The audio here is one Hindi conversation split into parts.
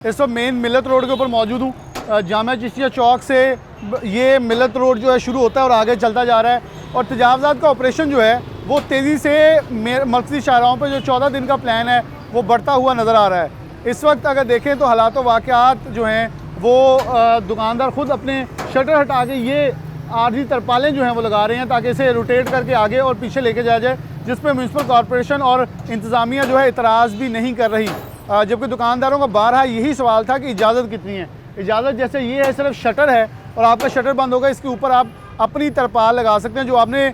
इस वक्त मेन मिलत रोड के ऊपर मौजूद हूँ। जामा चिश्तिया चौक से ये मिलत रोड जो है शुरू होता है और आगे चलता जा रहा है और तजावज़ात का ऑपरेशन जो है वो तेज़ी से मरकज़ी शाहराहों पर जो 14 दिन का प्लान है वो बढ़ता हुआ नज़र आ रहा है। इस वक्त अगर देखें तो हालात व वाक़यात जो हैं वो दुकानदार ख़ुद अपने शटर हटा के ये आर्जी तरपालें जो हैं वो लगा रहे हैं ताकि इसे रोटेट करके आगे और पीछे लेके जाया जाए, जिस पर म्यूनसिपल कॉरपोरेशन और इंतज़ामिया जो है इतराज़ भी नहीं कर रही। जबकि दुकानदारों का बारहा यही सवाल था कि इजाज़त कितनी है। इजाज़त जैसे ये है, सिर्फ शटर है और आपका शटर बंद होगा, इसके ऊपर आप अपनी तरपाल लगा सकते हैं जो आपने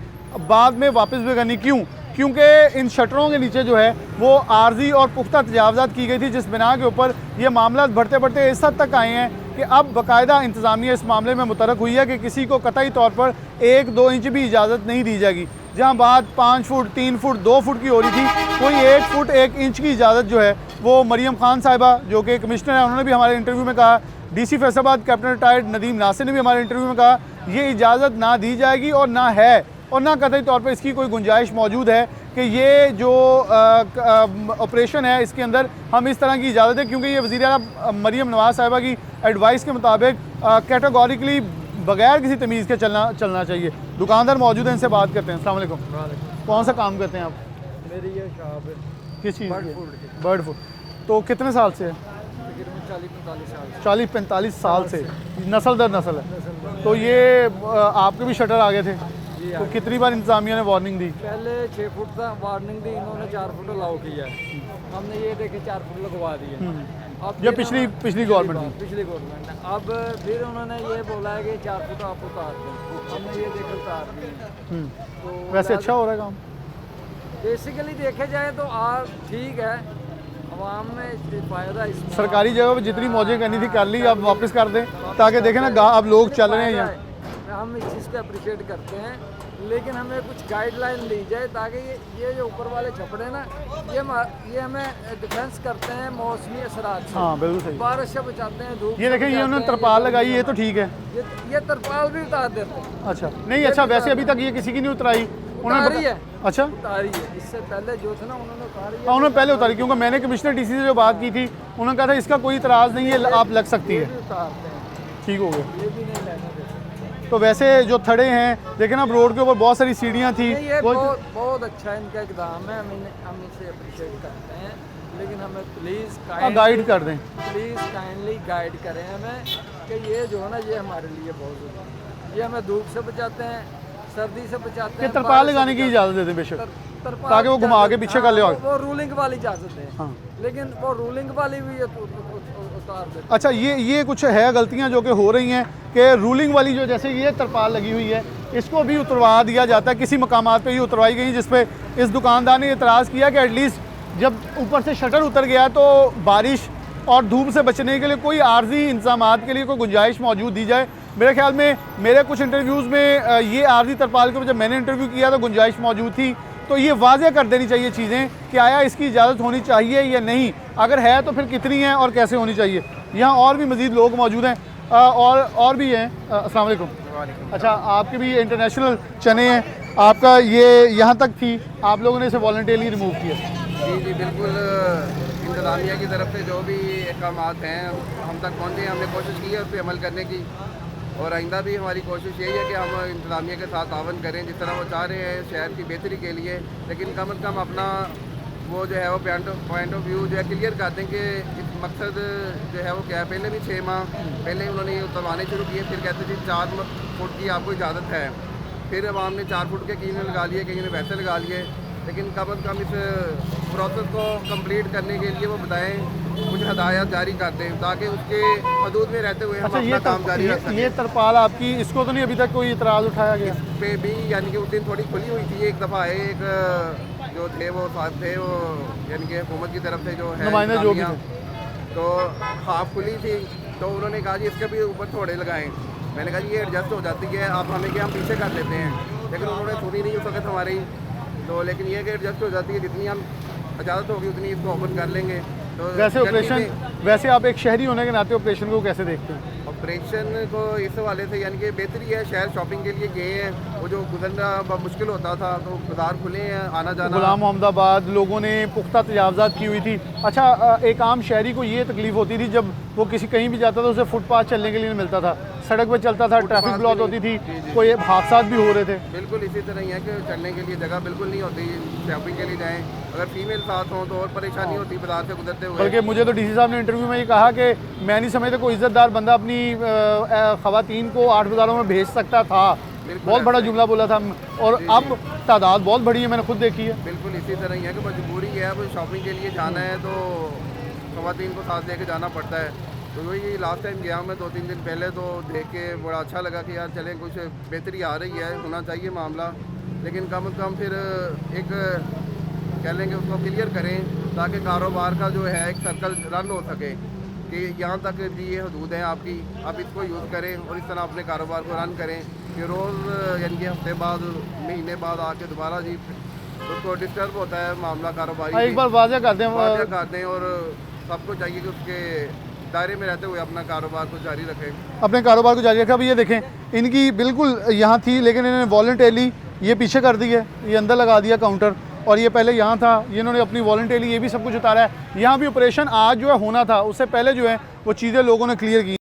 बाद में वापस भी करनी। क्योंकि इन शटरों के नीचे जो है वो आर्जी और पुख्ता तजावज़ात की गई थी, जिस बिना के ऊपर ये मामला बढ़ते बढ़ते इस हद तक आए हैं कि अब बाकायदा इंतज़ामिया इस मामले में मुतरक हुई है कि किसी को कतई तौर पर 1-2 इंच भी इजाज़त नहीं दी जाएगी। जहाँ बात 5 फुट, 3 फुट, 2 फुट की हो रही थी, कोई 1 फुट 1 इंच की इजाज़त जो है वो मरियम खान साहिबा जो कि कमिश्नर है, उन्होंने भी हमारे इंटरव्यू में कहा, DC Faisalabad captain retired Nadeem Nasir ने भी हमारे इंटरव्यू में कहा ये इजाज़त ना दी जाएगी और ना है और ना कतई तौर पर इसकी कोई गुंजाइश मौजूद है कि ये जो ऑपरेशन है इसके अंदर हम इस तरह की इजाज़त है, क्योंकि ये वज़ीर आला मरियम नवाज़ साहिबा की एडवाइस के मुताबिक कैटेगोरिकली बगैर किसी तमीज़ के चलना चाहिए। दुकानदार मौजूद हैं, इनसे बात करते हैं। अस्सलाम वालेकुम। कौन सा काम करते हैं आप? मेरी ये शॉप है किस चीज़ बर्ड की? फूड की। Bird food. तो कितने साल से है? तकरीबन 40-45 साल 40-45 साल से नस्ल दर नस्ल है। तो ये आपके भी शटर आ गए थे, जी तो कितनी बार इंतज़ामिया ने वार्निंग दी? पहले 6 फुट था, वार्निंग दी, इन्होंने 4 फुट अलाउ किया है। हमने ये देखे 4 फुट लगवा दिए। अब जो फिर पिछली गवर्नमेंट थी। पिछली गवर्नमेंट ने अब फिर उन्होंने ये बोला है कि 4 फुट आप उतार दें। हमने ये देखे उतार दिए। तो वैसे अच्छा हो रहा है काम? बेसिकली देखे जाए तो ठीक है, आवाम में फ़ायदा इसमें। सरकारी जगह पर जितनी मौजें करनी थी कर ली, अब वापस कर दें ताकि देखें ना अब लोग चल रहे हैं यहाँ। हम इस चीज़ को अप्रिशिएट करते हैं, लेकिन हमें कुछ गाइडलाइन ली जाए ताकि ये जो ऊपर वाले छपड़े ना ये हमें डिफेंस करते हैं मौसमी असरात से। हाँ बिल्कुल सही। बारिश से बचाते हैं, धूप ये देखें, ये उन्होंने तरपाल लगाई, ये तो ठीक है। ये तरपाल भी उतार देते हैं। अच्छा नहीं, अच्छा वैसे अभी तक ये किसी की नहीं उतराई उतारी है। अच्छा उतारी है, इससे पहले जो था ना उन्होंने उतारी है। हाँ उन्होंने पहले उतारी, क्योंकि मैंने कमिश्नर DC से जो बात की थी उन्होंने कहा था इसका कोई इतराज़ नहीं है, आप लग सकती ये है। भी उतारते हैं, ठीक हो गया। ये भी नहीं लेने देते। तो वैसे जो थड़े हैं देखें ना, अब रोड के ऊपर बहुत सारी सीढ़ियाँ थी। ये बहुत अच्छा इनका इकदाम है, हम इसे अप्रिशिएट करते हैं, लेकिन हमें प्लीज़ गाइड कर दें। प्लीज़ काइंडली गाइड करें हमें कि ये जो है ना ये हमारे लिए बहुत ज़रूरी है। ये हमें धूप से बचाते हैं, सर्दी से बचाते हैं। तरपाल लगाने की इजाज़त दे दें बेशक, ताकि वो घुमा के पीछे कर ले। वो रूलिंग वाली इजाज़त है। हाँ। लेकिन वो रूलिंग वाली भी उतार देते। अच्छा ये कुछ है गलतियाँ जो कि हो रही हैं कि रूलिंग वाली जो जैसे ये तरपाल लगी हुई है इसको भी उतरवा दिया जाता है। किसी मकामात पे ये उतरवाई गई, जिस पे इस दुकानदार ने एतराज़ किया कि एटलीस्ट जब ऊपर से शटर उतर गया तो बारिश और धूप से बचने के लिए कोई आर्जी इंतजामात के लिए कोई गुंजाइश मौजूद दी जाए। मेरे ख्याल में मेरे कुछ इंटरव्यूज़ में ये आर्जी तरपाल के ऊपर जब मैंने इंटरव्यू किया तो गुंजाइश मौजूद थी। तो ये वाज़े कर देनी चाहिए चीज़ें कि आया इसकी इजाज़त होनी चाहिए या नहीं, अगर है तो फिर कितनी है और कैसे होनी चाहिए। यहाँ और भी मज़ीद लोग मौजूद हैं और भी हैं। अस्सलाम वालेकुम। अच्छा, आपके भी इंटरनेशनल चने हैं, आपका ये यहाँ तक थी, आप लोगों ने इसे वॉलंटियरली रिमूव किया? जी बिल्कुल, इंतज़ामिया की तरफ से जो भी अहकाम हैं हम तक पहुँचे, हमने कोशिश की है उस पर अमल करने की और आइंदा भी हमारी कोशिश यही है कि हम इंतज़ामिया के साथ तावन करें जिस तरह वो चाह रहे हैं शहर की बेहतरी के लिए, लेकिन कम अज़ कम अपना वो जो है वो पॉइंट ऑफ व्यू जो है क्लियर कर दें कि इस मकसद जो है वो क्या है। पहले भी 6 माह पहले उन्होंने ये उतरवाने शुरू किए, फिर कहते थे 4 फुट की आपको इजाज़त है, फिर अब हमने 4 फुट के कहीं ने लगा लिए, कहीं ने वैसे लगा लिए, लेकिन कम अज़ कम इस प्रोसेस को कंप्लीट करने के लिए वो बताएं, कुछ हदायत जारी कर दें ताकि उसके हदूद में रहते हुए हम अपना काम जारी रख सकें। ये तरपाल आपकी, इसको तो नहीं अभी तक कोई इतराज़ उठाया गया? इस पे भी यानी कि उस दिन थोड़ी खुली हुई थी, एक दफ़ा एक जो थे वो साथ थे वो यानी कि हुकूमत की तरफ से जो है नुमाइंदे जो भी तो हाफ खुली थी, तो उन्होंने कहा जी इसके भी ऊपर थोड़े लगाएं। मैंने कहा जी ये एडजस्ट हो जाती है, आप हमें क्या हम पीछे कर लेते हैं, लेकिन उन्होंने सुनी नहीं उस वक्त हमारी। तो लेकिन ये कि एडजस्ट हो जाती है, जितनी हम इजाज़त होगी उतनी इसको ओपन कर लेंगे। तो वैसे ऑपरेशन, वैसे आप एक शहरी होने के नाते ऑपरेशन को कैसे देखते हैं? ऑपरेशन को इस हवाले से यानी कि बेहतरी है, शहर शॉपिंग के लिए गए हैं, वो जो गुजरना बहुत मुश्किल होता था तो बाजार खुले हैं, आना जाना। गुलाम मोहम्मदाबाद लोगों ने पुख्ता तजावज़ात की हुई थी। अच्छा, एक आम शहरी को ये तकलीफ़ होती थी जब वो किसी कहीं भी जाता था उसे फुटपाथ चलने के लिए नहीं मिलता था, सड़क पर चलता था, ट्रैफिक ब्लॉक होती थी, कोई हादसा भी हो रहे थे। बिल्कुल इसी तरह ही है कि चलने के लिए जगह बिल्कुल नहीं होती, शॉपिंग के लिए जाएँ अगर फीमेल साथ हों तो और परेशानी होती बाजार से गुजरते हुए। बल्कि मुझे तो डीसी साहब ने इंटरव्यू में ये कहा कि मैं नहीं समझता कोई इज़्ज़तदार बंदा अपनी ख़वातीन को 8 बाज़ारों में भेज सकता था। बहुत बड़ा जुमला बोला था, और अब तादाद बहुत बड़ी है, मैंने खुद देखी है। बिल्कुल इसी तरह ही है कि मजबूरी है, अब शॉपिंग के लिए जाना है तो ख़वातीन को साथ लेके जाना पड़ता है। तो वही लास्ट टाइम गया मैं 2-3 दिन पहले, तो देख के बड़ा अच्छा लगा कि यार चलें कुछ बेहतरी आ रही है, होना चाहिए मामला, लेकिन कम से कम फिर एक कह लेंगे उसको क्लियर करें ताकि कारोबार का जो है एक सर्कल रन हो सके कि यहाँ तक जी ये हदूद है आपकी, आप इसको यूज़ करें और इस तरह अपने कारोबार को रन करें कि रोज़ यानी कि हफ्ते बाद महीने बाद आके दोबारा जी उसको डिस्टर्ब होता है मामला कारोबारी। एक बार वाज़ह कर दें और सबको चाहिए कि उसके दायरे में रहते हुए अपना कारोबार को जारी रखें, अपने कारोबार को जारी रखा। अब ये देखें, इनकी बिल्कुल यहाँ थी लेकिन इन्होंने वॉलंटरीली ये पीछे कर दी है, ये अंदर लगा दिया काउंटर, और ये पहले यहाँ था, ये इन्होंने अपनी वॉलंटरीली ये भी सब कुछ उतारा है। यहाँ भी ऑपरेशन आज जो है होना था, उससे पहले जो है वो चीज़ें लोगों ने क्लियर की।